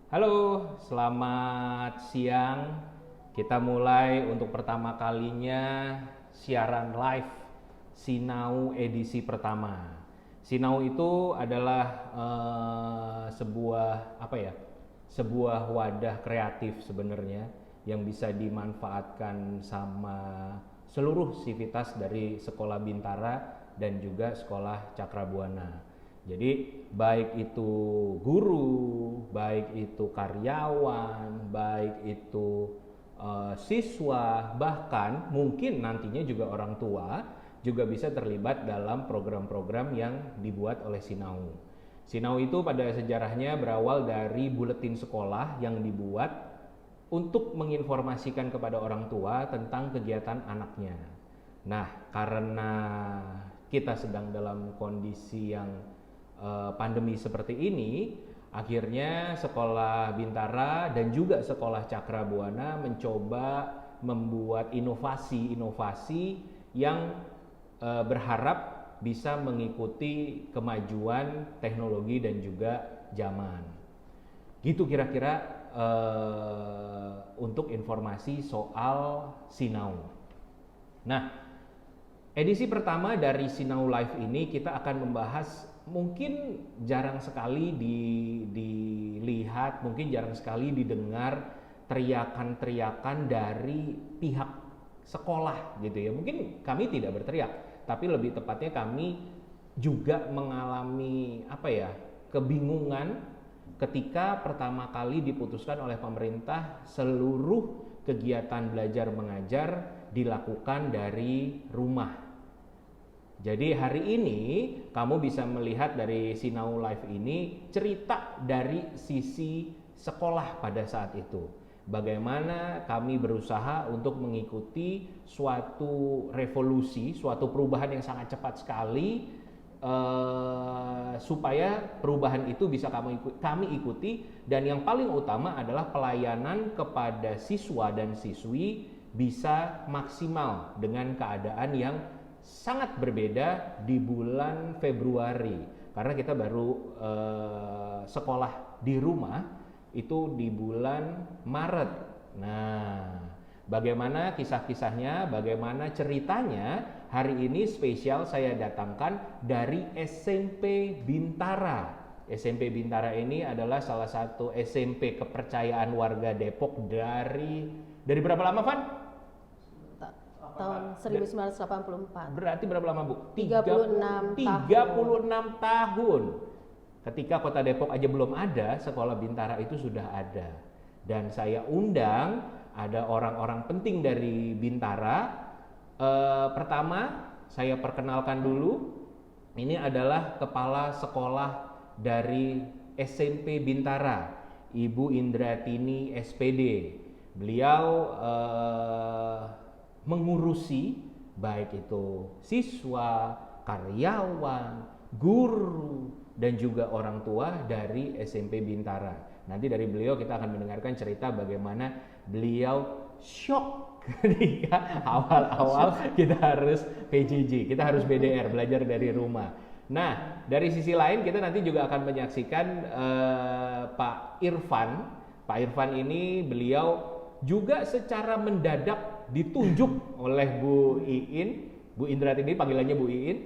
Halo, selamat siang. Kita mulai untuk pertama kalinya siaran live Sinau edisi pertama. Sinau itu adalah sebuah sebuah wadah kreatif sebenarnya yang bisa dimanfaatkan sama seluruh sivitas dari Sekolah Bintara dan juga Sekolah Cakrabuana. Jadi baik itu guru, baik itu karyawan, baik itu siswa, bahkan mungkin nantinya juga orang tua juga bisa terlibat dalam program-program yang dibuat oleh Sinau. Sinau itu pada sejarahnya berawal dari buletin sekolah yang dibuat untuk menginformasikan kepada orang tua tentang kegiatan anaknya. Nah, karena kita sedang dalam kondisi yang pandemi seperti ini, akhirnya Sekolah Bintara dan juga Sekolah Cakrabuana mencoba membuat inovasi-inovasi yang berharap bisa mengikuti kemajuan teknologi dan juga zaman. Gitu kira-kira untuk informasi soal Sinau. Nah, edisi pertama dari Sinau Live ini kita akan membahas mungkin jarang sekali dilihat, mungkin jarang sekali didengar teriakan-teriakan dari pihak sekolah gitu ya. Mungkin kami tidak berteriak, tapi lebih tepatnya kami juga mengalami kebingungan ketika pertama kali diputuskan oleh pemerintah seluruh kegiatan belajar mengajar dilakukan dari rumah. Jadi hari ini kamu bisa melihat dari Sinau Live ini cerita dari sisi sekolah pada saat itu. Bagaimana kami berusaha untuk mengikuti suatu revolusi, suatu perubahan yang sangat cepat sekali, supaya perubahan itu bisa kami ikuti, dan yang paling utama adalah pelayanan kepada siswa dan siswi bisa maksimal dengan keadaan yang sangat berbeda di bulan Februari, karena kita baru sekolah di rumah itu di bulan Maret. Nah, bagaimana kisah-kisahnya, bagaimana ceritanya, hari ini spesial saya datangkan dari SMP Bintara. SMP Bintara ini adalah salah satu SMP kepercayaan warga Depok dari berapa lama, Van? Tahun 1984. Berarti berapa lama, Bu? 36 tahun. Ketika Kota Depok aja belum ada, Sekolah Bintara itu sudah ada. Dan saya undang ada orang-orang penting dari Bintara. Pertama, saya perkenalkan dulu. Ini adalah kepala sekolah dari SMP Bintara, Ibu Indratini SPD. Beliau mengurusi baik itu siswa, karyawan, guru, dan juga orang tua dari SMP Bintara. Nanti dari beliau kita akan mendengarkan cerita bagaimana beliau shock ketika awal-awal kita harus PJJ, kita harus BDR, belajar dari rumah. Nah, dari sisi lain kita nanti juga akan menyaksikan Pak Irfan. Pak Irfan ini beliau juga secara mendadak ditunjuk oleh Bu Iin, Bu Indrat ini panggilannya Bu Iin,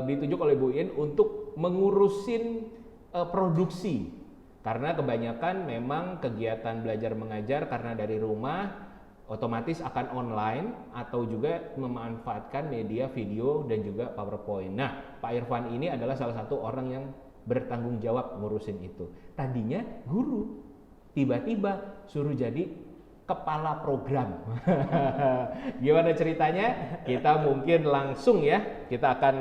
ditunjuk oleh Bu Iin untuk mengurusin produksi, karena kebanyakan memang kegiatan belajar mengajar karena dari rumah otomatis akan online atau juga memanfaatkan media video dan juga PowerPoint. Nah, Pak Irfan ini adalah salah satu orang yang bertanggung jawab ngurusin itu. Tadinya guru, tiba-tiba suruh jadi kepala program. Gimana ceritanya? Kita mungkin langsung ya, kita akan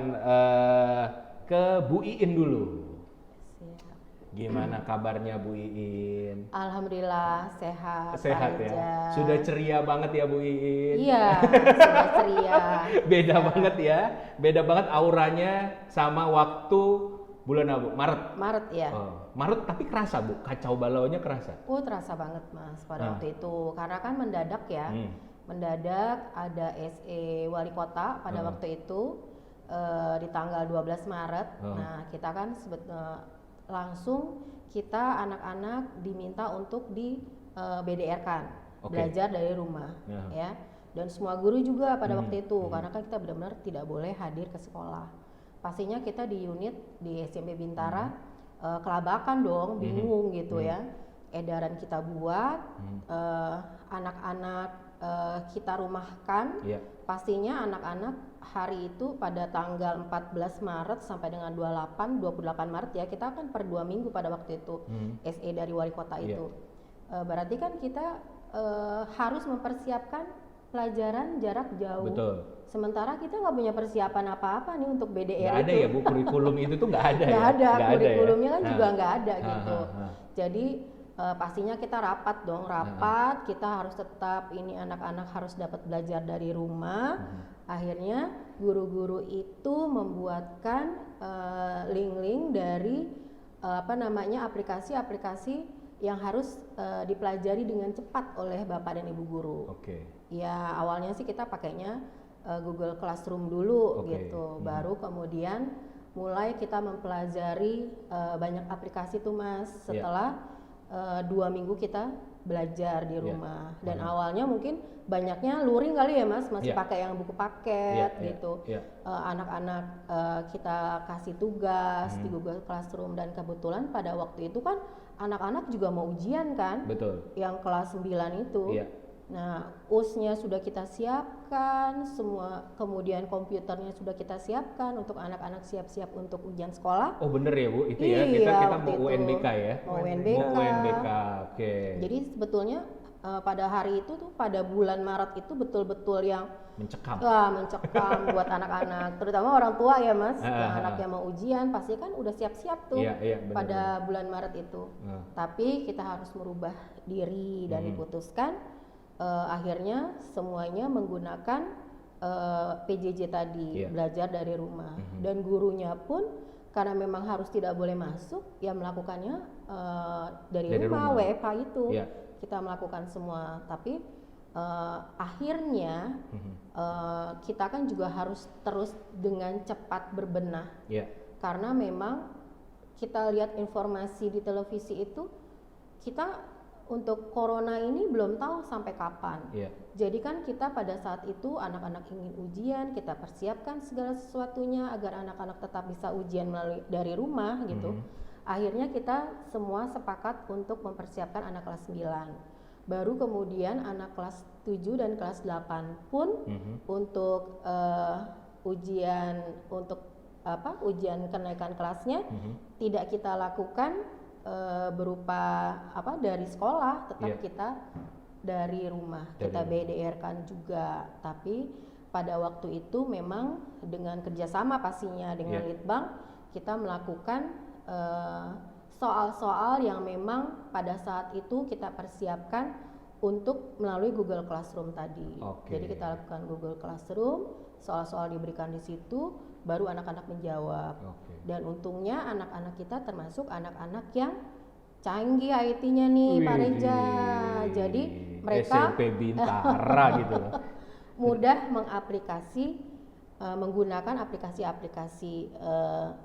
ke Bu Iin dulu. Siap. Gimana kabarnya Bu Iin? Alhamdulillah sehat. Sehat Pak ya? Rijal. Sudah ceria banget ya Bu Iin? Iya, sudah ceria. Beda banget ya, beda banget auranya sama waktu bulan apa? Maret. Maret ya. Maret tapi kerasa Bu, kacau balaunya kerasa. Terasa banget Mas pada waktu itu, karena kan mendadak ya. Mendadak ada SE wali kota pada waktu itu di tanggal 12 Maret. Nah, kita kan langsung kita anak-anak diminta untuk di BDR-kan, belajar dari rumah, ya. Dan semua guru juga pada waktu itu, karena kan kita benar-benar tidak boleh hadir ke sekolah. Pastinya kita di unit di SMP Bintara kelabakan dong, bingung gitu ya. Edaran kita buat, anak-anak kita rumahkan. Pastinya anak-anak hari itu pada tanggal 14 Maret sampai dengan 28 Maret ya, kita kan per 2 minggu pada waktu itu SE dari wali kota itu. Berarti kan kita harus mempersiapkan pelajaran jarak jauh. Betul. Sementara kita nggak punya persiapan apa-apa nih untuk BDR nggak ada ya Bu, kurikulum itu tuh nggak ada. Nggak ada, Nggak kurikulumnya ada ya? kan juga nggak ada gitu. Jadi pastinya kita rapat dong, kita harus tetap ini anak-anak harus dapat belajar dari rumah. Akhirnya guru-guru itu membuatkan link-link dari aplikasi-aplikasi yang harus dipelajari dengan cepat oleh Bapak dan Ibu guru. Ya awalnya sih kita pakainya Google Classroom dulu gitu, baru kemudian mulai kita mempelajari banyak aplikasi tuh Mas setelah 2 minggu kita belajar di rumah. Dan awalnya mungkin banyaknya luring kali ya Mas, masih pakai yang buku paket gitu. Anak-anak kita kasih tugas di Google Classroom, dan kebetulan pada waktu itu kan anak-anak juga mau ujian kan. Betul. Yang kelas 9 itu. Nah, US-nya sudah kita siapkan, semua, kemudian komputernya sudah kita siapkan untuk anak-anak siap-siap untuk ujian sekolah. Oh bener ya Bu, itu ya kita mau UNBK ya? Mau UNBK. Oke. Jadi sebetulnya pada hari itu tuh, pada bulan Maret itu betul-betul yang mencekam buat anak-anak, terutama orang tua ya Mas, yang anaknya mau ujian pasti kan udah siap-siap tuh pada bulan Maret itu. Tapi kita harus merubah diri dan diputuskan. Akhirnya semuanya menggunakan PJJ tadi, belajar dari rumah. Dan gurunya pun karena memang harus tidak boleh masuk, ya melakukannya dari rumah, WFH itu. Kita melakukan semua, tapi akhirnya kita kan juga harus terus dengan cepat berbenah. Karena memang kita lihat informasi di televisi itu, kita untuk corona ini belum tahu sampai kapan. Jadi kan kita pada saat itu anak-anak ingin ujian, kita persiapkan segala sesuatunya agar anak-anak tetap bisa ujian melalui dari rumah gitu. Akhirnya kita semua sepakat untuk mempersiapkan anak kelas 9. Baru kemudian anak kelas 7 dan kelas 8 pun untuk ujian kenaikan kelasnya tidak kita lakukan berupa dari sekolah, tetap kita dari rumah, kita BDR-kan juga. Tapi pada waktu itu memang dengan kerjasama pastinya dengan Litbang, kita melakukan soal-soal yang memang pada saat itu kita persiapkan untuk melalui Google Classroom tadi. Jadi kita lakukan Google Classroom, soal-soal diberikan di situ, baru anak-anak menjawab. Dan untungnya anak-anak kita termasuk anak-anak yang canggih IT-nya nih, Pak Reza. Jadi mereka SMP Bintara gitu loh. mudah menggunakan aplikasi-aplikasi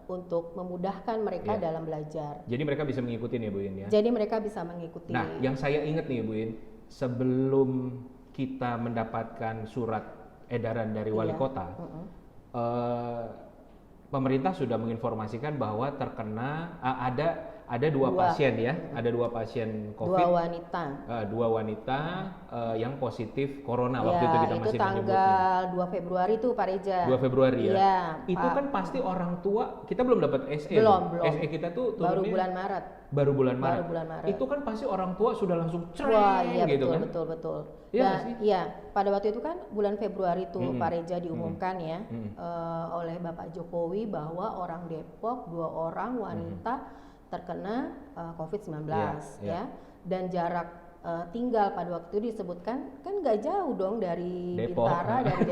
untuk memudahkan mereka dalam belajar. Jadi mereka bisa mengikuti ya Bu In ya? Jadi mereka bisa mengikuti. Nah, yang saya ingat nih Bu In, sebelum kita mendapatkan surat edaran dari wali kota, pemerintah sudah menginformasikan bahwa terkena ada dua pasien ya, ada 2 pasien COVID, 2 wanita yang positif corona waktu itu kita masih menyebutnya. Itu tanggal 2 Februari tuh Pak Reza. 2 Februari ya. Iya, itu kan pasti orang tua, kita belum dapat SE. Belum. SE kita tuh baru bulan Maret. Baru bulan Maret. Itu kan pasti orang tua sudah langsung gitu kan. Betul. Iya, pada waktu itu kan bulan Februari tuh Pak Reza diumumkan ya oleh Bapak Jokowi bahwa orang Depok 2 orang wanita terkena COVID-19 ya. Dan jarak tinggal pada waktu itu disebutkan kan nggak jauh dong dari Depok. Bintara, dari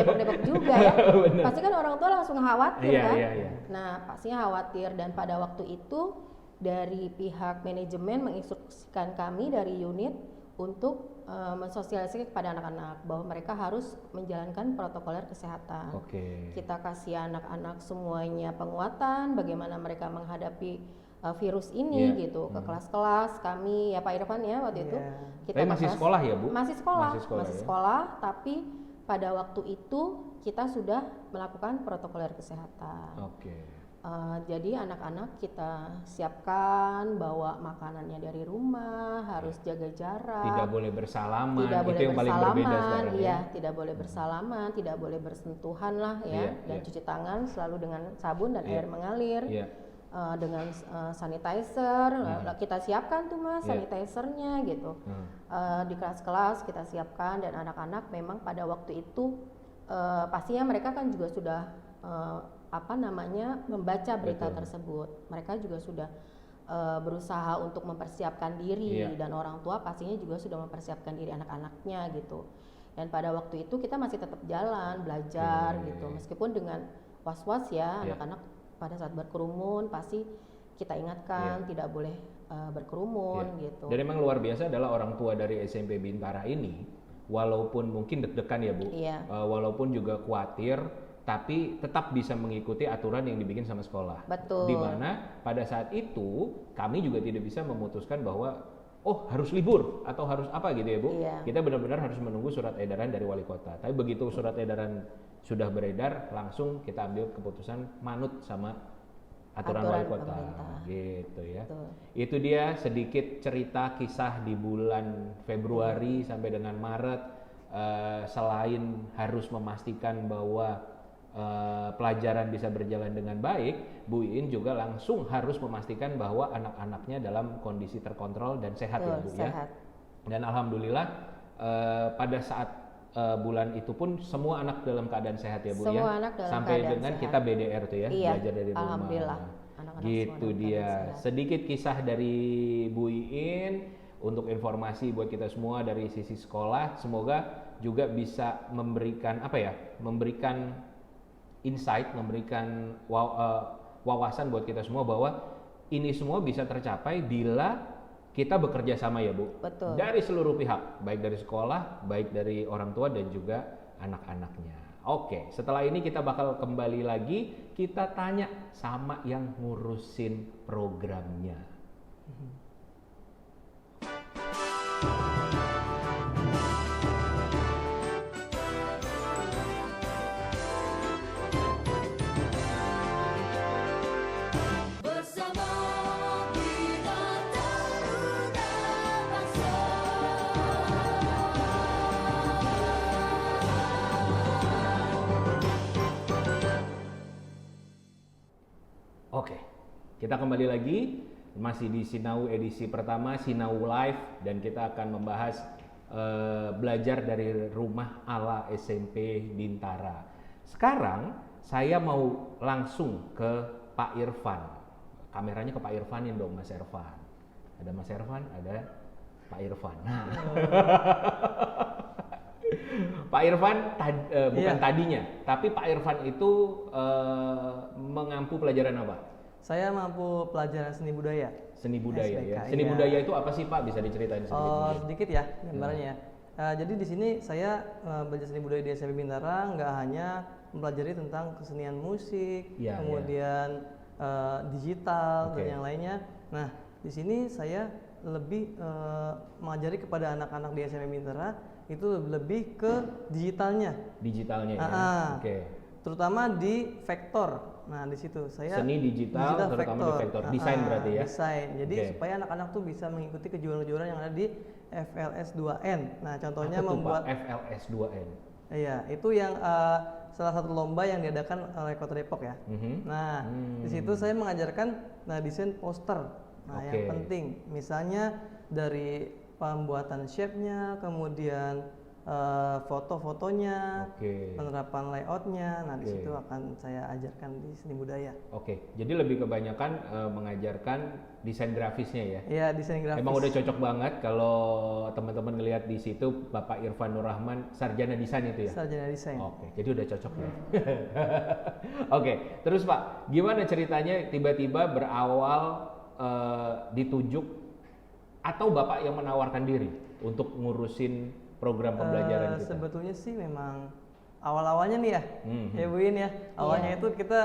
Depok juga ya. Pasti kan orang tua langsung khawatir kan. Nah pastinya khawatir, dan pada waktu itu dari pihak manajemen menginstruksikan kami dari unit untuk mensosialisasikan kepada anak-anak bahwa mereka harus menjalankan protokoler kesehatan. Kita kasih anak-anak semuanya penguatan bagaimana mereka menghadapi virus ini gitu ke kelas-kelas kami ya Pak Irfan ya waktu itu kita masih sekolah ya Bu? Masih sekolah, tapi pada waktu itu kita sudah melakukan protokoler kesehatan. Jadi anak-anak kita siapkan bawa makanannya dari rumah, harus jaga jarak, tidak boleh bersalaman, itu yang paling berbeda sekarang ya. Tidak boleh bersalaman, tidak boleh bersentuhan lah ya, dan cuci tangan selalu dengan sabun dan air mengalir. Dengan sanitizer, kita siapkan tuh Mas sanitizernya gitu. Di kelas-kelas kita siapkan, dan anak-anak memang pada waktu itu pastinya mereka kan juga sudah membaca berita tersebut. Mereka juga sudah berusaha untuk mempersiapkan diri, dan orang tua pastinya juga sudah mempersiapkan diri anak-anaknya gitu. Dan pada waktu itu kita masih tetap jalan belajar gitu, meskipun dengan was-was ya anak-anak pada saat berkerumun pasti kita ingatkan tidak boleh berkerumun gitu. Dan memang luar biasa adalah orang tua dari SMP Bintara ini, walaupun mungkin deg-degan ya Bu, walaupun juga khawatir, tapi tetap bisa mengikuti aturan yang dibikin sama sekolah. Betul. Dimana pada saat itu kami juga tidak bisa memutuskan bahwa harus libur atau harus apa gitu ya Bu. Kita benar-benar harus menunggu surat edaran dari wali kota. Tapi begitu surat edaran sudah beredar, langsung kita ambil keputusan manut sama aturan wali kota gitu ya. Betul. Itu dia sedikit cerita kisah di bulan Februari sampai dengan Maret. Selain harus memastikan bahwa pelajaran bisa berjalan dengan baik, Bu Iin juga langsung harus memastikan bahwa anak-anaknya dalam kondisi terkontrol dan sehat. Ya Bu ya. Dan alhamdulillah pada saat bulan itu pun semua anak dalam keadaan sehat ya Bu semua ya. Anak dalam sampai dengan sehat. Kita BDR tuh ya, belajar dari rumah. Alhamdulillah. Anak-anak gitu dia. Sedikit kisah dari Bu Iin untuk informasi buat kita semua dari sisi sekolah. Semoga juga bisa memberikan memberikan insight, memberikan wawasan buat kita semua bahwa ini semua bisa tercapai bila kita bekerja sama ya Bu. Betul. Dari seluruh pihak, baik dari sekolah, baik dari orang tua dan juga anak-anaknya. Oke, setelah ini kita bakal kembali lagi, kita tanya sama yang ngurusin programnya. Oke, kita kembali lagi masih di Sinau edisi pertama, Sinau Live, dan kita akan membahas belajar dari rumah ala SMP Bintara. Sekarang saya mau langsung ke Pak Irfan. Kameranya ke Pak Irfanin dong, Mas Irfan. Ada Mas Irfan, ada Pak Irfan. Nah. Pak Irfan tadinya, tapi Pak Irfan itu mengampu pelajaran apa? Saya mampu pelajaran seni budaya. Seni budaya SBK, ya. Seni budaya itu apa sih Pak? Bisa diceritain sedikit? Sedikit ya gambarnya. Jadi di sini saya belajar seni budaya di SMP Bintara nggak hanya mempelajari tentang kesenian musik, kemudian digital dan yang lainnya. Nah di sini saya lebih mengajari kepada anak-anak di SMP Bintara itu lebih ke digitalnya. Digitalnya ya. Oke. Terutama di vektor. Nah di situ saya seni digital terutama di vektor. Desain berarti ya. Desain. Jadi supaya anak-anak tuh bisa mengikuti kejuaraan-kejuaraan yang ada di FLS 2N. Nah contohnya membuat FLS 2N. Iya, itu yang salah satu lomba yang diadakan oleh Kota Depok ya. Nah di situ saya mengajarkan desain poster. Nah yang penting, misalnya dari pembuatan shape-nya, kemudian foto-fotonya, penerapan layout-nya. Nah di situ akan saya ajarkan di seni budaya. Jadi lebih kebanyakan mengajarkan desain grafisnya ya? Iya, desain grafis. Emang udah cocok banget kalau teman-teman ngelihat di situ Bapak Irfan Nur Rahman, sarjana desain itu ya? Sarjana desain. Jadi udah cocok ya. Terus Pak, gimana ceritanya tiba-tiba berawal ditunjuk atau Bapak yang menawarkan diri untuk ngurusin program pembelajaran kita? Sebetulnya sih memang awal-awalnya nih ya, ya Bu Iin ya. Awalnya itu kita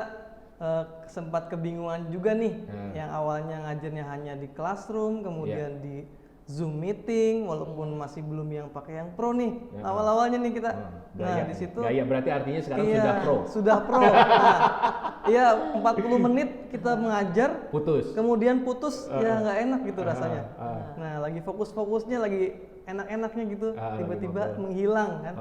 sempat kebingungan juga nih, yang awalnya ngajarnya hanya di classroom, kemudian di Zoom meeting, walaupun masih belum yang pakai yang pro nih, awal-awalnya nih kita. Nah di situ. Gaya berarti artinya sekarang sudah pro. Sudah pro. Nah, iya 40 menit kita mengajar, kemudian putus, ya nggak enak gitu rasanya. Nah lagi fokus-fokusnya, lagi enak-enaknya gitu, tiba-tiba menghilang kan.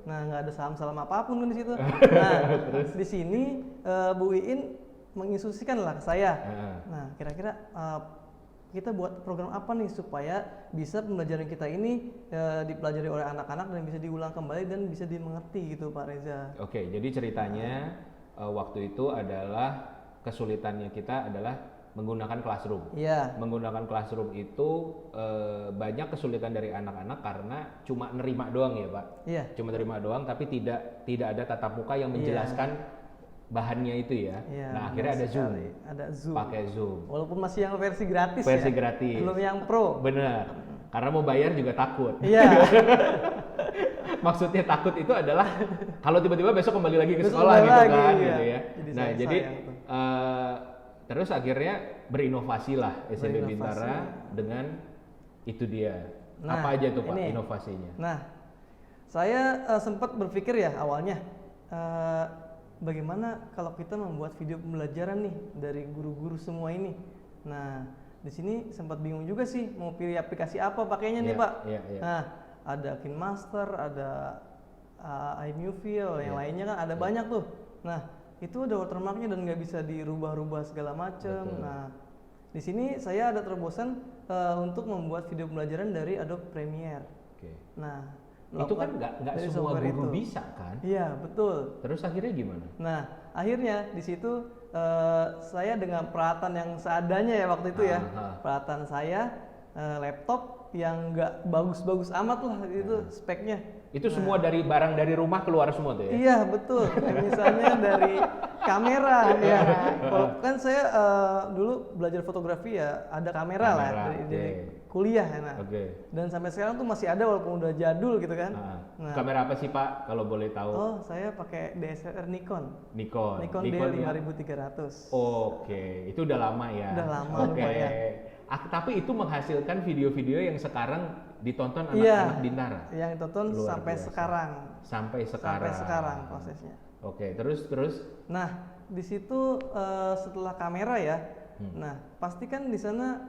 Nah nggak ada salam-salam apapun kan di situ. Nah di sini Bu Iin menginstruksikan lah ke saya. Nah kira-kira kita buat program apa nih supaya bisa pembelajaran kita ini dipelajari oleh anak-anak dan bisa diulang kembali dan bisa dimengerti gitu Pak Reza. Oke, jadi ceritanya waktu itu adalah kesulitannya kita adalah menggunakan classroom. Menggunakan classroom itu banyak kesulitan dari anak-anak karena cuma nerima doang ya Pak. Cuma nerima doang tapi tidak ada tatap muka yang menjelaskan bahannya itu ya. Nah akhirnya ada Zoom. Pakai Zoom. Walaupun masih yang versi gratis. Gratis. Belum yang pro. Bener. Karena mau bayar juga takut. Maksudnya takut itu adalah kalau tiba-tiba besok kembali lagi ke sekolah gitu kan, gitu ya. Jadi terus akhirnya berinovasi lah SMP Bintara dengan itu dia. Apa aja tuh Pak inovasinya? Nah, saya sempat berpikir ya awalnya, bagaimana kalau kita membuat video pembelajaran nih dari guru-guru semua ini. Nah, di sini sempat bingung juga sih mau pilih aplikasi apa pakainya nih Pak. Nah, ada KineMaster, ada iMovie, yang lainnya kan ada banyak tuh. Nah, itu ada watermarknya dan nggak bisa dirubah-rubah segala macam. Nah, di sini saya ada terobosan untuk membuat video pembelajaran dari Adobe Premiere. Nah, itu kan nggak semua guru bisa kan? Iya betul. Terus akhirnya gimana? Nah, akhirnya di situ saya dengan peralatan yang seadanya ya waktu itu ya, peralatan saya laptop yang nggak bagus-bagus amat lah itu speknya. Itu semua dari barang dari rumah keluar semua tuh ya? Iya betul. Misalnya dari kamera ya. Kan saya dulu belajar fotografi ya ada kamera lah dari kuliah ya. Nah. Dan sampai sekarang tuh masih ada walaupun udah jadul gitu kan. Nah. Kamera apa sih Pak kalau boleh tahu? Oh saya pakai DSLR Nikon D5300. Itu udah lama ya. Udah lama ya. Tapi itu menghasilkan video-video yang sekarang ditonton anak-anak Bintara. Yang ditonton sampai sekarang. Sampai sekarang prosesnya. Terus. Nah, di situ setelah kamera ya. Nah, pastikan di sana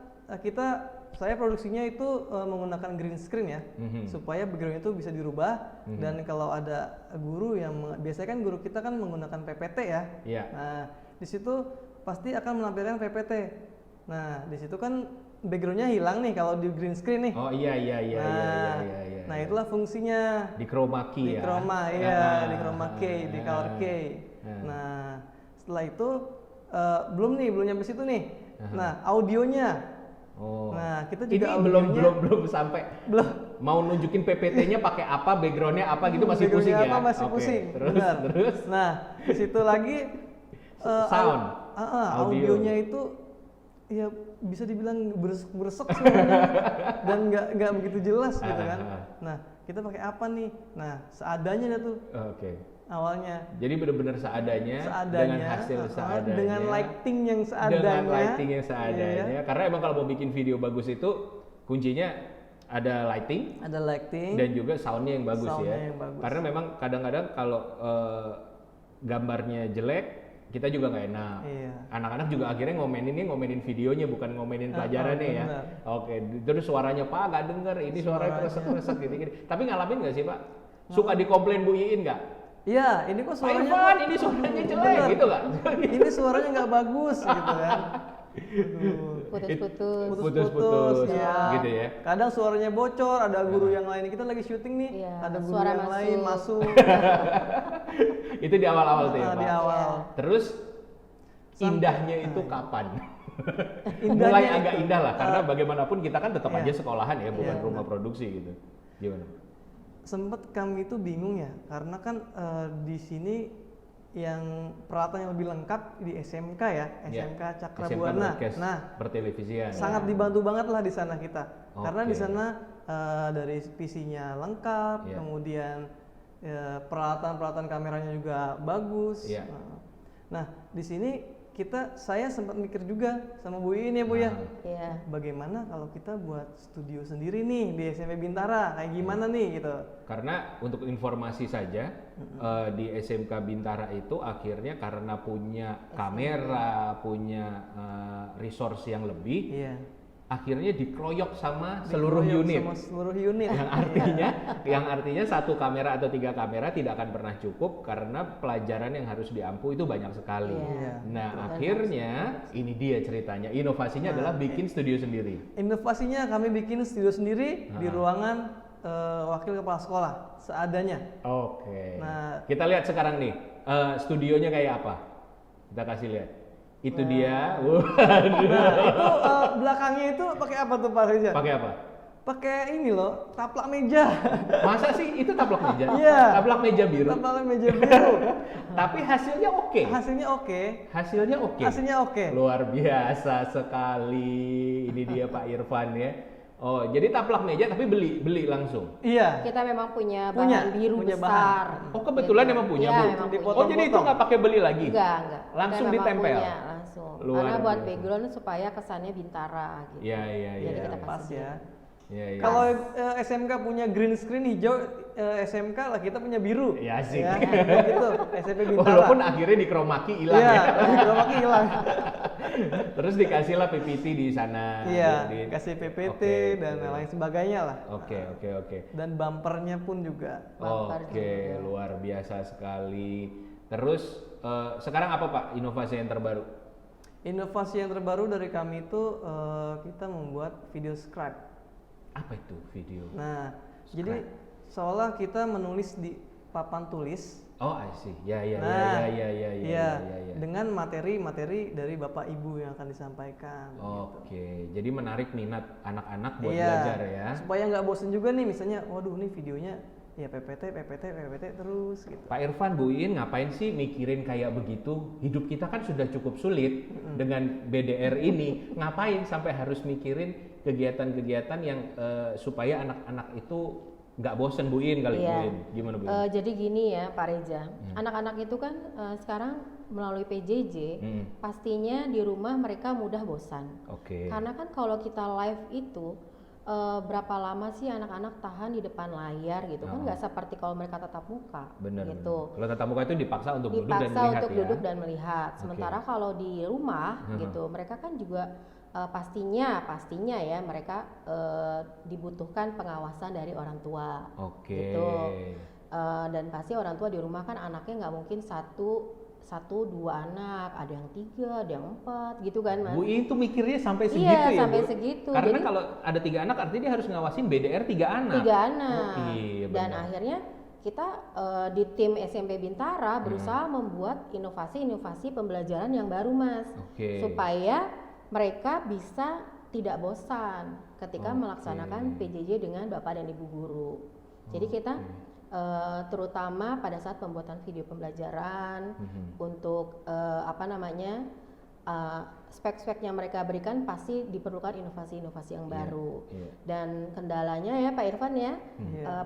saya produksinya itu menggunakan green screen ya, supaya background itu bisa dirubah. Dan kalau ada guru yang biasanya kan guru kita kan menggunakan PPT ya. Nah, di situ pasti akan menampilkan PPT. Nah, di situ kan backgroundnya hilang nih kalau di green screen nih. Oh iya. Nah itulah fungsinya. Di chroma key di chroma key, di color key. Nah setelah itu belum nyampe situ nih. Nah audionya. Nah kita juga ini belum sampai mau nunjukin PPT-nya pakai apa, backgroundnya apa gitu masih pusing ya. Masih pusing. Terus. Nah di situ lagi sound. Audionya itu ya bisa dibilang beresek semuanya dan nggak begitu jelas gitu kan. Nah kita pakai apa nih? Nah seadanya tuh. Awalnya. Jadi benar-benar seadanya dengan hasil seadanya. Dengan lighting yang seadanya. Iya. Karena emang kalau mau bikin video bagus itu kuncinya ada lighting. Dan juga soundnya yang bagus ya. Karena memang kadang-kadang kalau gambarnya jelek kita juga nggak enak. Anak-anak juga akhirnya ngomenin videonya bukan ngomenin pelajarannya ya. Terus suaranya Pak nggak denger, ini suaranya kresek gitu. Tapi ngalamin nggak sih Pak? Suka dikomplain Bu Iin nggak? Iya, ini kok suaranya Pak Irfan, ini suaranya jelek gitu nggak? Ini suaranya nggak bagus gitu kan. Putus-putus gitu ya. Kadang suaranya bocor, ada guru yang lain, kita lagi syuting nih, ada guru yang lain masuk. Itu di awal-awal tuh ya Pak? Di awal. Terus indahnya itu kapan? Mulai agak indah lah, karena bagaimanapun kita kan tetap aja sekolahan ya, bukan rumah produksi gitu. Gimana? Sempet kami itu bingung ya, karena kan di sini yang peralatan yang lebih lengkap di SMK ya, SMK Cakrabuana. Nah, pertelevisian. Sangat dibantu banget lah di sana kita, karena di sana dari PC-nya lengkap, kemudian peralatan kameranya juga bagus. Nah, di sini saya sempat mikir juga sama Bu Iin ya Bu ya. Iya. Bagaimana kalau kita buat studio sendiri nih di SMP Bintara, kayak gimana nih gitu. Karena untuk informasi saja di SMK Bintara itu akhirnya karena punya kamera, punya resource yang lebih, akhirnya dikeroyok sama seluruh unit. Yang artinya satu kamera atau 3 kamera tidak akan pernah cukup karena pelajaran yang harus diampu itu banyak sekali. Nah, akhirnya ini dia ceritanya. Inovasinya adalah bikin studio sendiri. Inovasinya kami bikin studio sendiri di ruangan wakil kepala sekolah seadanya. Oke. Nah, kita lihat sekarang nih studionya kayak apa. Kita kasih lihat. Itu dia. Nah, itu belakangnya itu pakai apa tuh Pak Reza? Pakai apa? Pakai ini loh, taplak meja. Masa sih itu taplak meja? Iya. Taplak meja biru. Taplak meja biru. Tapi hasilnya oke. Hasilnya oke. Luar biasa sekali. Ini dia Pak Irfan ya. Oh, jadi taplak meja tapi beli langsung. Iya. Kita memang punya bahan biru besar. Oh, kebetulan memang punya, Bu. Memang jadi itu nggak pakai beli lagi? Enggak. Langsung ditempel. Langsung. Luar Karena buat biasa. background supaya kesannya Bintara gitu. Iya. Jadi kita Pas kasih ya. Iya. Kalau SMK punya green screen hijau, SMK lah kita punya biru. Iya sih. Ya, gitu. SMP Bintara. Walaupun akhirnya di chroma key hilang ya. Chroma key hilang. Terus dikasihlah PPT di sana. Iya, kasih PPT dan lain sebagainya lah. Oke. Dan bumpernya pun juga. Oke, luar biasa sekali. Terus sekarang apa Pak inovasi yang terbaru? Inovasi yang terbaru dari kami itu kita membuat video scribe. Apa itu video? Nah, jadi seolah kita menulis di papan tulis. Oh, I see. Ya. Dengan materi-materi dari Bapak Ibu yang akan disampaikan. Oke, jadi menarik minat anak-anak buat belajar ya. Supaya nggak bosen juga nih, misalnya, waduh nih videonya ya PPT terus gitu. Pak Irfan, Bu Iin ngapain sih mikirin kayak begitu? Hidup kita kan sudah cukup sulit dengan BDR ini. Ngapain sampai harus mikirin kegiatan-kegiatan yang supaya anak-anak itu nggak bosen, Bu Iin kali. Bu Iin. Gimana Bu Iin? Jadi gini ya Pak Reza, anak-anak itu kan sekarang melalui PJJ pastinya di rumah mereka mudah bosan. Karena kan kalau kita live itu berapa lama sih anak-anak tahan di depan layar gitu kan, nggak seperti kalau mereka tatap muka. Bener. Gitu. Kalau tatap muka itu dipaksa untuk duduk dan melihat. Sementara kalau di rumah gitu mereka kan juga pastinya ya mereka dibutuhkan pengawasan dari orang tua. Gitu. Dan pasti orang tua di rumah kan anaknya nggak mungkin satu 2 anak, ada yang 3, ada yang 4 gitu kan Mas. Bu Iin tuh mikirnya sampai segitu ya? Iya, sampai segitu. Karena jadi, kalau ada 3 anak artinya dia harus ngawasin BDR 3 anak. 3 anak. Iya, dan akhirnya kita di tim SMP Bintara berusaha membuat inovasi-inovasi pembelajaran yang baru Mas. Supaya mereka bisa tidak bosan ketika melaksanakan PJJ dengan Bapak dan Ibu guru. Jadi kita terutama pada saat pembuatan video pembelajaran untuk spek-speknya mereka berikan pasti diperlukan inovasi-inovasi yang baru. Dan kendalanya ya Pak Irfan ya,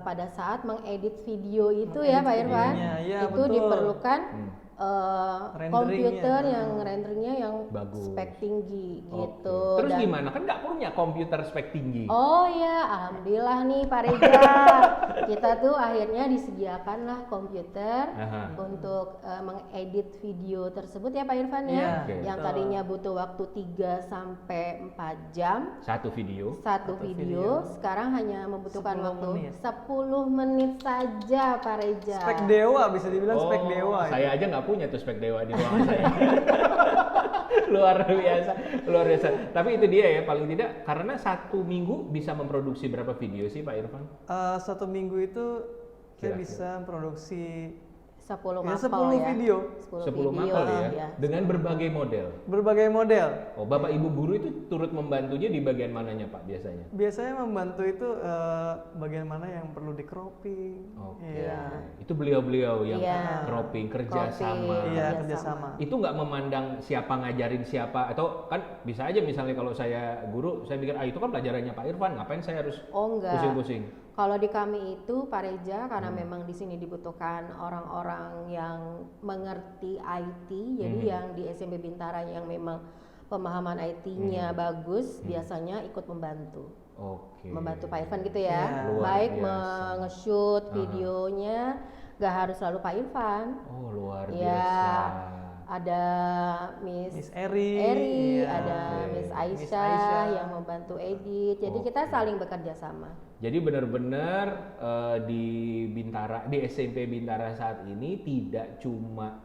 pada saat mengedit video itu ya Pak Irfan, itu diperlukan komputer yang renderingnya yang bagus, spek tinggi gitu. Terus gimana? Kan nggak punya komputer spek tinggi. Oh ya, alhamdulillah nih Pak Reza. Kita tuh akhirnya disediakanlah komputer untuk mengedit video tersebut ya Pak Irfan ya. Yang tadinya butuh waktu 3 sampai 4 jam satu video, sekarang hanya membutuhkan waktu 10 menit saja Pak Reza. Spek dewa, bisa dibilang spek dewa. Saya aja nggak punya tuh spek dewa di ruangan saya. luar biasa. Tapi itu dia ya, paling tidak karena 1 minggu bisa memproduksi berapa video sih Pak Irfan? 1 minggu itu kita bisa produksi 10 video. 10 mapel ya. Dengan berbagai model. Oh, Bapak Ibu guru itu turut membantunya di bagian mananya Pak biasanya? Biasanya membantu itu bagian mana yang perlu di cropping. Itu beliau-beliau yang cropping, kerjasama. Itu nggak memandang siapa ngajarin siapa, atau kan bisa aja misalnya kalau saya guru, saya pikir itu kan pelajarannya Pak Irfan, ngapain saya harus pusing-pusing? Kalau di kami itu Pak Reja, karena memang di sini dibutuhkan orang-orang yang mengerti IT, jadi yang di SMP Bintara yang memang pemahaman IT-nya bagus, biasanya ikut membantu. Membantu Pak Irfan gitu ya. Baik nge-shoot videonya, gak harus selalu Pak Irfan. Luar biasa. Ada Miss Eri, ada Miss Aisyah yang membantu edit. Jadi kita saling bekerja sama. Jadi benar-benar di SMP Bintara saat ini tidak cuma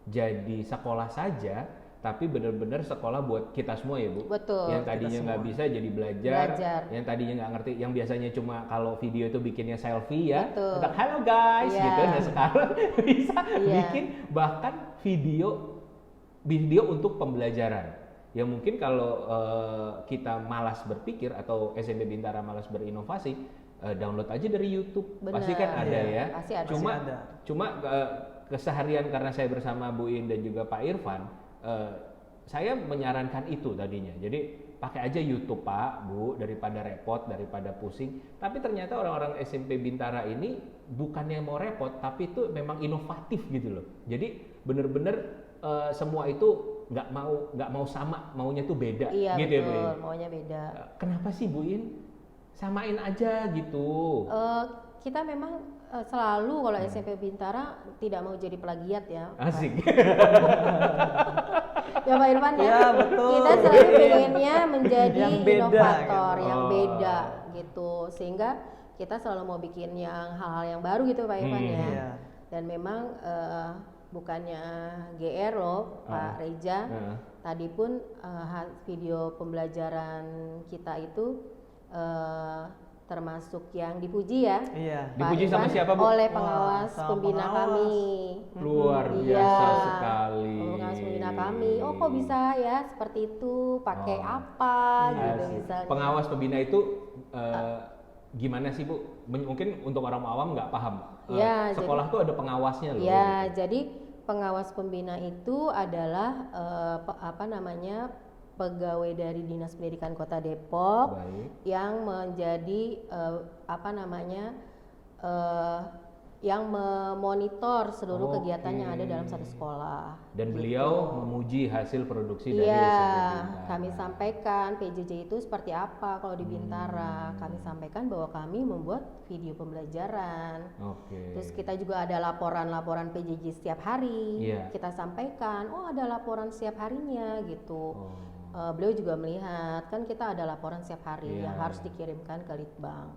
jadi sekolah saja, tapi benar-benar sekolah buat kita semua ya Bu. Betul. Yang tadinya nggak bisa jadi belajar, yang tadinya nggak ngerti, yang biasanya cuma kalau video itu bikinnya selfie ya, kita halo guys gitu. Nah sekarang bisa bikin bahkan video untuk pembelajaran. Ya mungkin kalau kita malas berpikir atau SMP Bintara malas berinovasi, download aja dari YouTube. Benar. Pasti kan ada ya. Pasti ada. Cuma keseharian karena saya bersama Bu In dan juga Pak Irfan, saya menyarankan itu tadinya. Jadi pakai aja YouTube Pak, Bu, daripada repot, daripada pusing. Tapi ternyata orang-orang SMP Bintara ini bukannya mau repot, tapi itu memang inovatif gitu loh. Jadi benar-benar semua itu nggak mau sama, maunya tuh beda. Iya, gitu betul, ya Bu In? maunya beda. Kenapa sih Bu In? Samain aja gitu. Kita memang selalu kalau SMP Bintara tidak mau jadi plagiat ya. Asik. Ya Pak Irfan ya. Ya betul. Kita selalu pengennya menjadi yang beda, inovator, gitu. yang beda gitu. Sehingga kita selalu mau bikin yang hal-hal yang baru gitu Pak Irfan ya. Iya. Dan memang bukannya GR loh Pak Reja. Tadi pun video pembelajaran kita itu termasuk yang dipuji ya. Iya. Dipuji sama siapa Bu? Oleh pengawas pembina kami. Luar biasa sekali. Pengawas pembina kami. Oh kok bisa ya seperti itu? Pakai apa gitu misalnya. Pengawas pembina itu gimana sih Bu? Mungkin untuk orang awam nggak paham. Sekolah tuh ada pengawasnya loh. Ya, jadi pengawas pembina itu adalah pegawai dari Dinas Pendidikan Kota Depok. Yang menjadi yang memonitor seluruh kegiatan yang ada dalam satu sekolah. Dan beliau memuji hasil produksi dari SMP Bintara. Kami sampaikan PJJ itu seperti apa kalau di Bintara. Kami sampaikan bahwa kami membuat video pembelajaran. Terus kita juga ada laporan-laporan PJJ setiap hari. Kita sampaikan, oh ada laporan setiap harinya gitu. Beliau juga melihat kan kita ada laporan setiap hari yang harus dikirimkan ke Litbang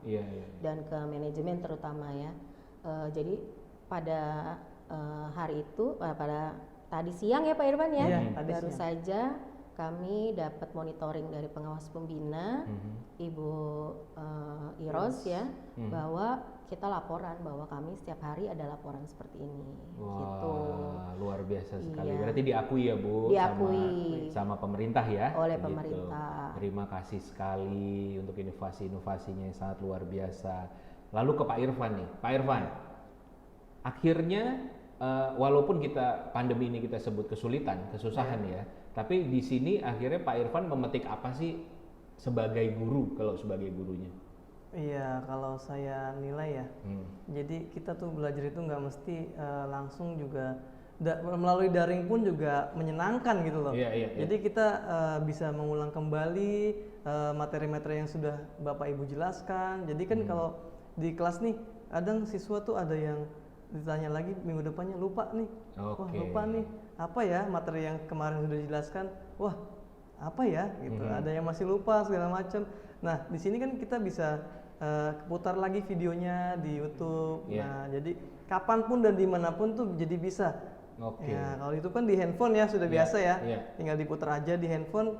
dan ke manajemen terutama ya. Jadi pada hari itu pada tadi siang ya Pak Irfan ya, baru saja kami dapat monitoring dari pengawas pembina Ibu Iros ya, bahwa kita laporan bahwa kami setiap hari ada laporan seperti ini. Gitu. Luar biasa sekali. Berarti diakui ya Bu, diakui sama pemerintah ya. Oleh gitu. pemerintah. Terima kasih sekali untuk inovasi-inovasinya yang sangat luar biasa. Lalu ke Pak Irfan nih, Pak Irfan. Akhirnya walaupun pandemi ini kita sebut kesusahan ya, tapi di sini akhirnya Pak Irfan memetik apa sih sebagai guru kalau sebagai gurunya? Iya, kalau saya nilai ya, jadi kita tuh belajar itu nggak mesti langsung juga melalui daring pun juga menyenangkan gitu loh. Jadi kita bisa mengulang kembali materi-materi yang sudah Bapak Ibu jelaskan. Jadi kan kalau di kelas nih, kadang siswa tuh ada yang ditanya lagi minggu depannya lupa nih, wah lupa nih, apa ya materi yang kemarin sudah dijelaskan, wah apa ya gitu, ada yang masih lupa segala macam. Nah di sini kan kita bisa putar lagi videonya di YouTube. Nah jadi kapanpun dan dimanapun tuh jadi bisa. Ya kalau itu kan di handphone ya sudah biasa ya, tinggal diputar aja di handphone.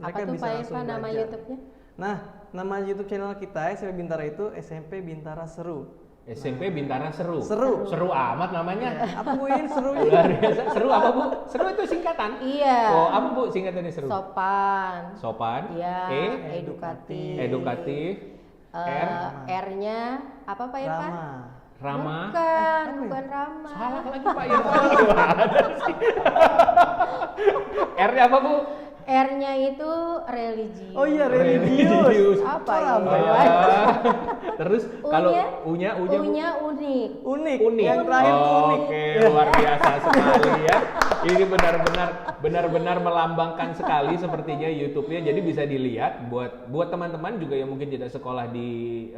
Mereka bisa langsung belajar. Nama YouTube-nya? Nah nama YouTube channel kita SMP Bintara itu SMP Bintara Seru. SMP Bintara Seru. Seru amat namanya. Apa Bu ini seru? Luar biasa. Seru apa Bu? Seru itu singkatan. Iya. Oh apa Bu singkatannya seru? Sopan. Iya. Edukatif. R-nya apa Pak Irfan? Rama. Bukan Rama. Salah lagi Pak Irfan. R-nya apa Bu? R-nya itu religius. Oh iya, religius. Apa ya? Terus kalau U-nya unik. Unik. Yang terakhir unik. Oke, luar biasa sekali ya. Ini benar-benar melambangkan sekali sepertinya YouTube-nya. Jadi bisa dilihat buat teman-teman juga yang mungkin tidak sekolah di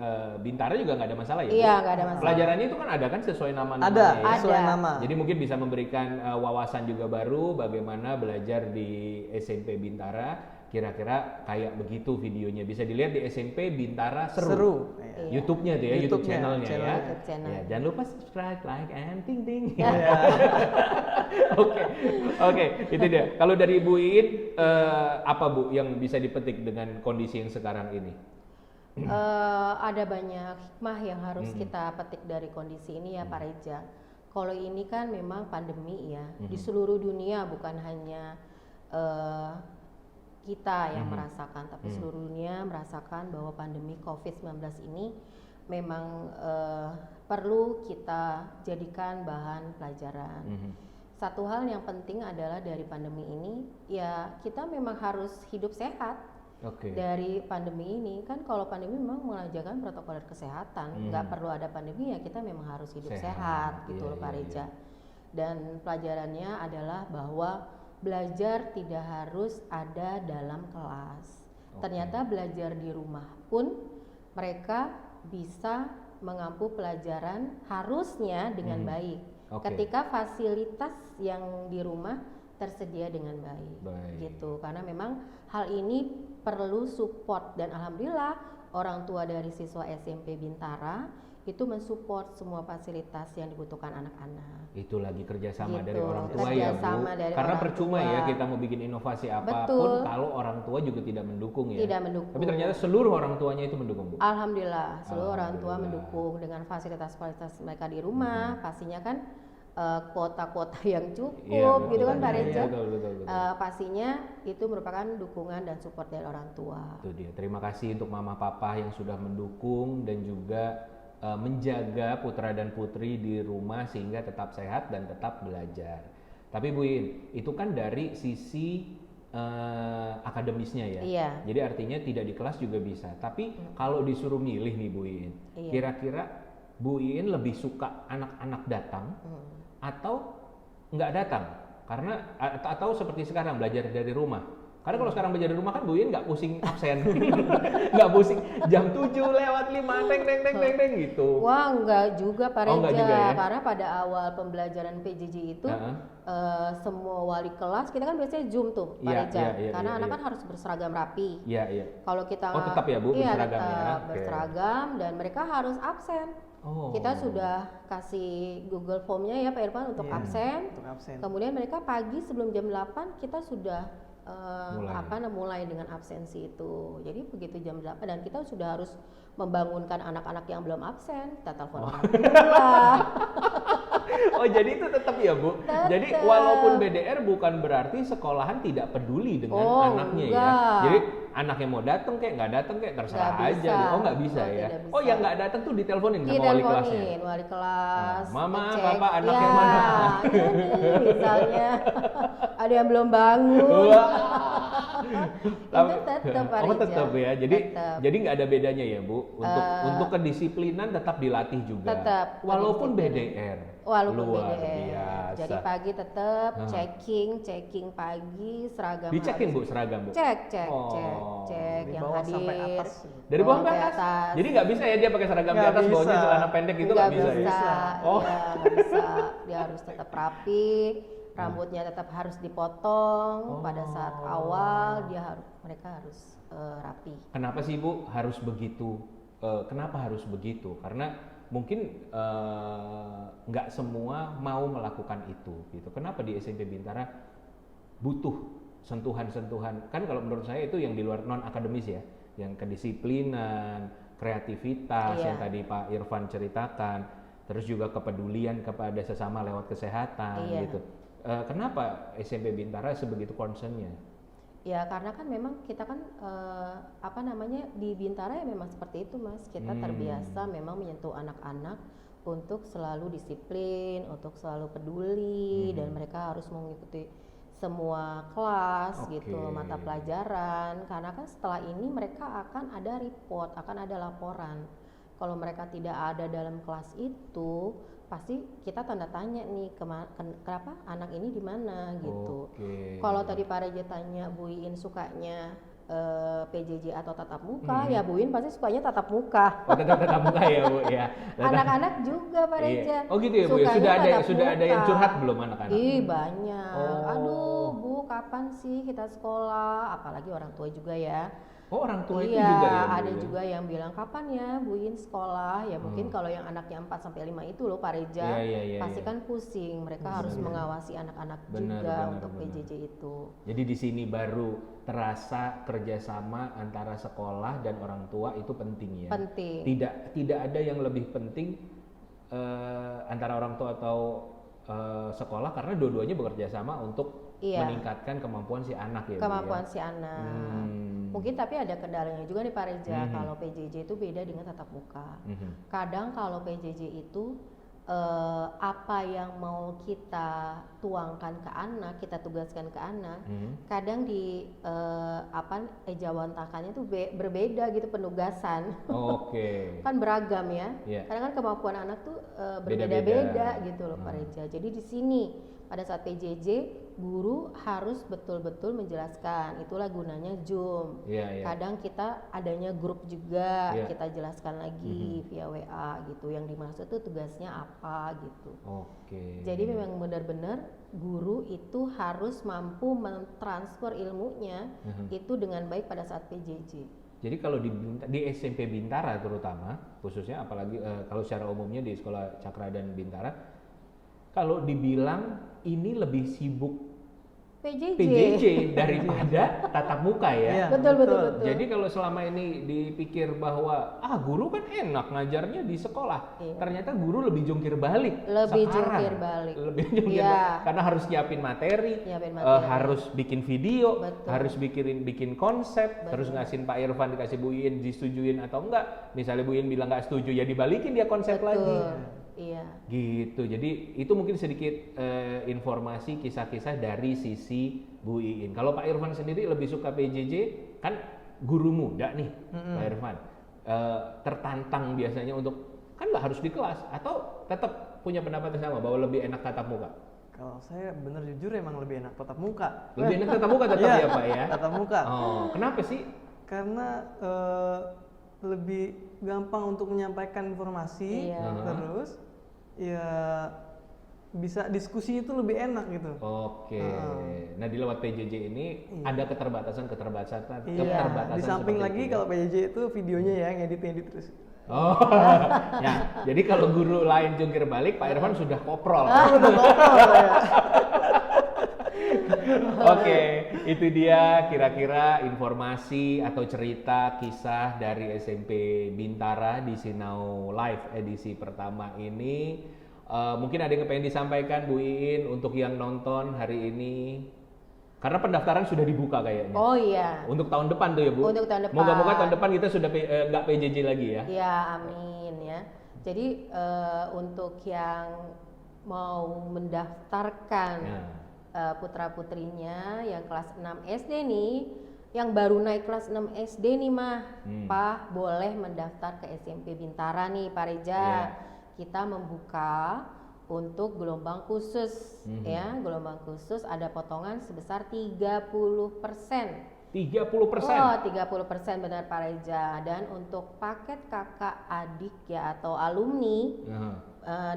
Bintara juga nggak ada masalah ya? Iya, nggak ada masalah. Pelajarannya itu kan ada kan sesuai nama-namanya ada, ya? sesuai nama. Jadi mungkin bisa memberikan wawasan juga baru bagaimana belajar di SMP Bintara. Kira-kira kayak begitu videonya, bisa dilihat di SMP Bintara Seru. Iya. YouTube-nya tuh ya, YouTube channelnya ya. YouTube channel. Ya. Jangan lupa subscribe, like, and ting. Ya. Oke, itu dia. Kalau dari Bu Iin, apa Bu yang bisa dipetik dengan kondisi yang sekarang ini? Ada banyak hikmah yang harus kita petik dari kondisi ini ya Pak Reza. Kalau ini kan memang pandemi ya, di seluruh dunia, bukan hanya kita yang merasakan, tapi seluruh dunia merasakan bahwa pandemi COVID-19 ini memang perlu kita jadikan bahan pelajaran. Satu hal yang penting adalah dari pandemi ini, ya kita memang harus hidup sehat. Dari pandemi ini kan, kalau pandemi memang mengajarkan protokol kesehatan, nggak perlu ada pandemi ya kita memang harus hidup sehat gitu loh Pak Reza. Dan pelajarannya adalah bahwa belajar tidak harus ada dalam kelas. Ternyata belajar di rumah pun mereka bisa mengampu pelajaran harusnya dengan baik. Ketika fasilitas yang di rumah tersedia dengan baik. Gitu. Karena memang hal ini perlu support, dan alhamdulillah orang tua dari siswa SMP Bintara itu mensupport semua fasilitas yang dibutuhkan anak-anak. Itu lagi kerjasama gitu, dari orang tua ya Bu. Karena percuma ya kita mau bikin inovasi apapun kalau orang tua juga tidak mendukung ya. Tidak mendukung. Tapi ternyata seluruh orang tuanya itu mendukung Bu. Alhamdulillah, seluruh orang tua mendukung dengan fasilitas-fasilitas mereka di rumah. Pastinya kan kuota-kuota yang cukup gitu kan Pak Reza. Betul. Pastinya itu merupakan dukungan dan support dari orang tua. Itu dia. Terima kasih untuk mama papa yang sudah mendukung dan juga menjaga putra dan putri di rumah sehingga tetap sehat dan tetap belajar. Tapi Bu Iin, itu kan dari sisi akademisnya ya. Iya. Jadi artinya tidak di kelas juga bisa. Tapi kalau disuruh milih nih Bu Iin, kira-kira Bu Iin lebih suka anak-anak datang atau nggak datang? Karena atau seperti sekarang belajar dari rumah. Karena kalau sekarang belajar di rumah kan Bu Iin nggak pusing absen, nggak pusing jam 7:05 teng gitu. Wah, nggak juga Pak Reza. Nggak juga, ya? Karena pada awal pembelajaran PJJ itu semua wali kelas kita kan biasanya Zoom tuh Pak Reza. Karena anak kan harus berseragam rapi. Kalau kita tetap ya Bu berseragam tetap berseragam dan mereka harus absen. Kita sudah kasih Google Form-nya ya Pak Irfan untuk absen. Kemudian mereka pagi sebelum jam 8 kita sudah mulai dengan absensi itu. Jadi begitu jam 8 dan kita sudah harus membangunkan anak-anak yang belum absen, kita telepon orang tua. Jadi itu tetap ya Bu. Jadi walaupun BDR bukan berarti sekolahan tidak peduli dengan anaknya ya. Jadi anaknya mau datang kayak nggak datang kayak terserah aja. Nggak bisa ya. Yang nggak datang tuh diteleponin sama wali kelasnya. Wali kelas. Mama, Papa, anak yang mana? Misalnya ada yang belum bangun. Itu tetap Pak Reza. Tetap ya. Jadi nggak ada bedanya ya Bu. Untuk kedisiplinan tetap dilatih juga. Tetap. Walaupun BDR. Luar biasa. Jadi pagi tetap checking pagi seragam. Dicekin Bu seragam Bu. Cek yang hadir. Sampai atas. Dari bawah sampai atas. Jadi nggak bisa ya dia pakai seragam di atas bawahnya celana pendek gitu nggak bisa. Ya? Nggak bisa. Dia harus tetap rapi. Rambutnya tetap harus dipotong pada saat awal mereka harus rapi. Kenapa sih Bu harus begitu? Kenapa harus begitu? Karena mungkin nggak semua mau melakukan itu gitu. Kenapa di SMP Bintara butuh sentuhan-sentuhan? Kan kalau menurut saya itu yang di luar non akademis ya, yang kedisiplinan, kreativitas yang tadi Pak Irfan ceritakan, terus juga kepedulian kepada sesama lewat kesehatan gitu. Kenapa SMP Bintara sebegitu concernnya? Ya karena kan memang kita kan di Bintara ya memang seperti itu Mas. Kita terbiasa memang menyentuh anak-anak untuk selalu disiplin, untuk selalu peduli dan mereka harus mengikuti semua kelas gitu, mata pelajaran, karena kan setelah ini mereka akan ada report, akan ada laporan. Kalau mereka tidak ada dalam kelas itu, pasti kita tanda tanya nih kenapa anak ini di mana gitu. Kalau tadi Pak Reja tanya Bu Iin sukanya PJJ atau tatap muka, ya Bu Iin pasti sukanya tatap muka. Oh, tatap muka ya Bu ya. Anak-anak juga Pak Reja. Oh gitu ya Bu. Sudah ada yang curhat belum anak-anak? Ih banyak. Aduh Bu, kapan sih kita sekolah? Apalagi orang tua juga ya. Oh orang tua itu juga ya Bu, ada juga yang bilang kapan ya Bu Iin sekolah. Ya mungkin kalau yang anaknya 4-5 itu loh Pak Reja, pasti kan pusing. Mereka harus mengawasi anak-anak juga untuk PJJ itu. Jadi di sini baru terasa kerjasama antara sekolah dan orang tua itu penting ya. Penting. Tidak ada yang lebih penting antara orang tua atau sekolah, karena dua-duanya bekerja sama untuk meningkatkan kemampuan si anak ya. Kemampuan si anak. Mungkin tapi ada kendalanya juga nih Pak Reja, kalau PJJ itu beda dengan tatap muka. Kadang kalau PJJ itu apa yang mau kita tuangkan ke anak, kita tugaskan ke anak, kadang di ejawantakannya itu berbeda gitu penugasan. Kan beragam ya. Kadang kan kemampuan anak tuh berbeda-beda gitu loh Pak Reja. Jadi di sini pada saat PJJ guru harus betul-betul menjelaskan, itulah gunanya Zoom. Kadang kita adanya grup juga, kita jelaskan lagi via WA gitu, yang dimaksud tuh tugasnya apa gitu. Jadi memang benar-benar guru itu harus mampu mentransfer ilmunya itu dengan baik pada saat PJJ. Jadi kalau di SMP Bintara terutama, khususnya apalagi kalau secara umumnya di Sekolah Cakra dan Bintara, kalau dibilang ini lebih sibuk PJJ daripada tatap muka ya. Betul. Jadi kalau selama ini dipikir bahwa guru kan enak ngajarnya di sekolah, ternyata guru lebih jungkir balik. Lebih jungkir balik karena harus nyiapin materi, harus bikin video, harus bikin konsep, harus ngasihin Pak Irfan, dikasih Bu Iin disetujuin atau enggak. Misalnya Bu Iin bilang nggak setuju, ya dibalikin dia konsep lagi. Gitu. Jadi itu mungkin sedikit informasi kisah-kisah dari sisi Bu Iin. Kalau Pak Irfan sendiri lebih suka PJJ, kan guru muda nih Pak Irfan. Tertantang biasanya untuk, kan nggak harus di kelas, atau tetap punya pendapat yang sama bahwa lebih enak tatap muka? Kalau saya bener jujur emang lebih enak tatap muka. Lebih enak tatap muka tetap ya Pak ya? Tatap muka. Kenapa sih? Karena lebih gampang untuk menyampaikan informasi, terus ya bisa diskusi itu lebih enak gitu. Nah di lewat PJJ ini ada keterbatasan. Di samping lagi kalau PJJ itu videonya ya ngedit terus. Ya, jadi kalau guru lain jungkir balik, Pak Irfan sudah koprol. Itu dia kira-kira informasi atau cerita kisah dari SMP Bintara di Sinau Live edisi pertama ini. Mungkin ada yang pengen disampaikan Bu Iin untuk yang nonton hari ini, karena pendaftaran sudah dibuka kayaknya. Untuk tahun depan tuh ya Bu. Untuk tahun depan. Moga-moga tahun depan kita sudah nggak PJJ lagi ya. Ya amin ya. Jadi untuk yang mau mendaftarkan putra-putrinya yang kelas 6 SD nih, yang baru naik kelas 6 SD nih Pak, boleh mendaftar ke SMP Bintara nih Pak Reja. Kita membuka untuk gelombang khusus ya, gelombang khusus ada potongan sebesar 30%. 30%? 30% benar Pak Reja. Dan untuk paket kakak adik ya atau alumni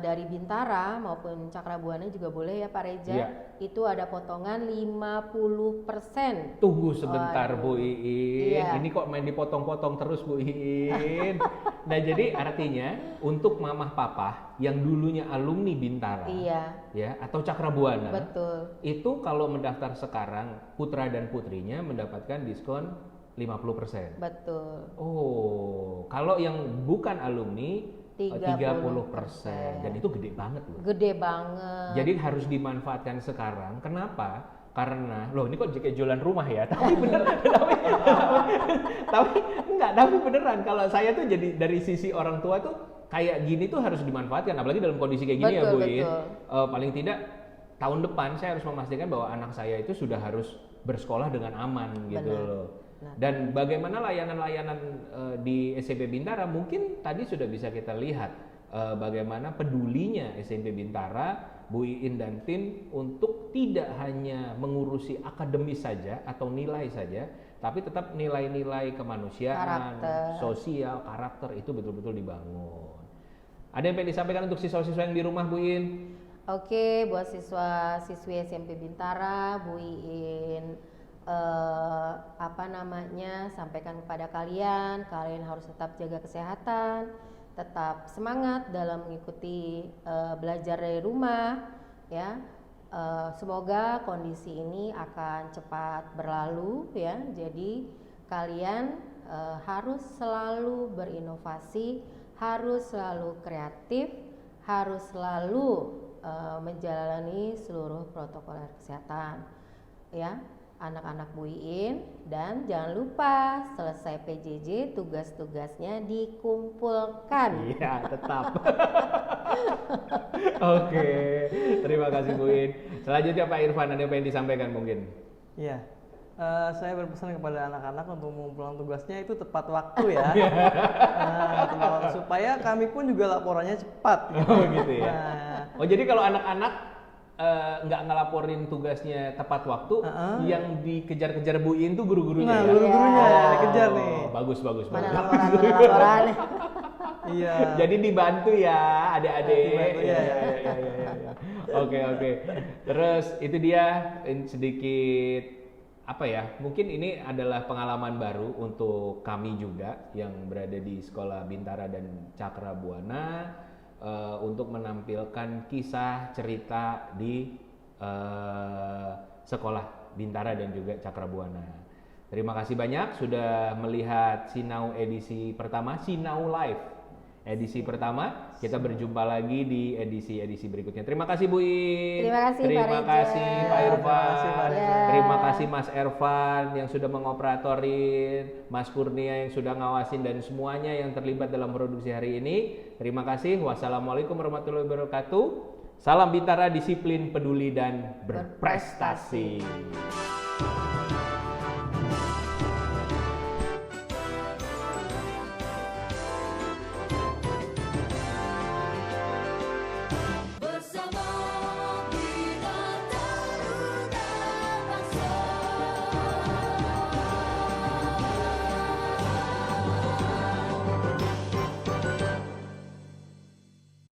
dari Bintara maupun Cakra Buana juga boleh ya Pak Reja. Itu ada potongan 50%. Tunggu sebentar Bu Iin. Ini kok main dipotong-potong terus Bu Iin. Nah jadi artinya untuk mamah papa yang dulunya alumni Bintara ya atau Cakra Buana, itu kalau mendaftar sekarang putra dan putrinya mendapatkan diskon 50%. Kalau yang bukan alumni 30%. Dan itu gede banget loh. Gede banget. Jadi harus dimanfaatkan sekarang. Kenapa? Karena ini kok kayak jualan rumah ya, tapi beneran, tapi beneran kalau saya tuh jadi dari sisi orang tua tuh kayak gini tuh harus dimanfaatkan, apalagi dalam kondisi kayak gini. Bu Iin. Paling tidak tahun depan saya harus memastikan bahwa anak saya itu sudah harus bersekolah dengan aman gitu loh. Dan bagaimana layanan-layanan di SMP Bintara, mungkin tadi sudah bisa kita lihat bagaimana pedulinya SMP Bintara, Bu Iin dan tim untuk tidak hanya mengurusi akademis saja atau nilai saja, tapi tetap nilai-nilai kemanusiaan, sosial, karakter itu betul-betul dibangun. Ada yang pengen disampaikan untuk siswa-siswa yang di rumah, Bu Iin? Oke, buat siswa-siswi SMP Bintara, Bu Iin sampaikan kepada kalian harus tetap jaga kesehatan, tetap semangat dalam mengikuti belajar dari rumah ya. Semoga kondisi ini akan cepat berlalu ya. Jadi kalian harus selalu berinovasi, harus selalu kreatif, harus selalu menjalani seluruh protokol kesehatan ya, anak-anak Bu Iin. Dan jangan lupa selesai PJJ tugas-tugasnya dikumpulkan. Iya, tetap. Oke, terima kasih Bu Iin. Selanjutnya Pak Irfan, ada yang pengen disampaikan mungkin? Iya, saya berpesan kepada anak-anak untuk mengumpulkan tugasnya itu tepat waktu ya. Supaya kami pun juga laporannya cepat. Oh gitu ya. Oh jadi kalau anak-anak nggak ngelaporin tugasnya tepat waktu, yang dikejar-kejar Bu Iin tuh guru-gurunya. Nah, guru-gurunya dikejar nih. Bagus. Mana laporan? Iya. Jadi dibantu ya, adik-adik. Ya. Oke. Terus itu dia sedikit mungkin ini adalah pengalaman baru untuk kami juga yang berada di Sekolah Bintara dan Cakrabuana untuk menampilkan kisah cerita di Sekolah Bintara dan juga Cakrabuana. Terima kasih banyak sudah melihat Sinau edisi pertama, Sinau Live edisi pertama. Kita berjumpa lagi di edisi berikutnya. Terima kasih Bu Iin. Terima kasih Pak Irfan. Terima kasih Mas Ervan yang sudah mengoperatorin, Mas Kurnia yang sudah ngawasin, dan semuanya yang terlibat dalam produksi hari ini. Terima kasih. Wassalamualaikum warahmatullahi wabarakatuh. Salam Bintara, disiplin, peduli, dan berprestasi.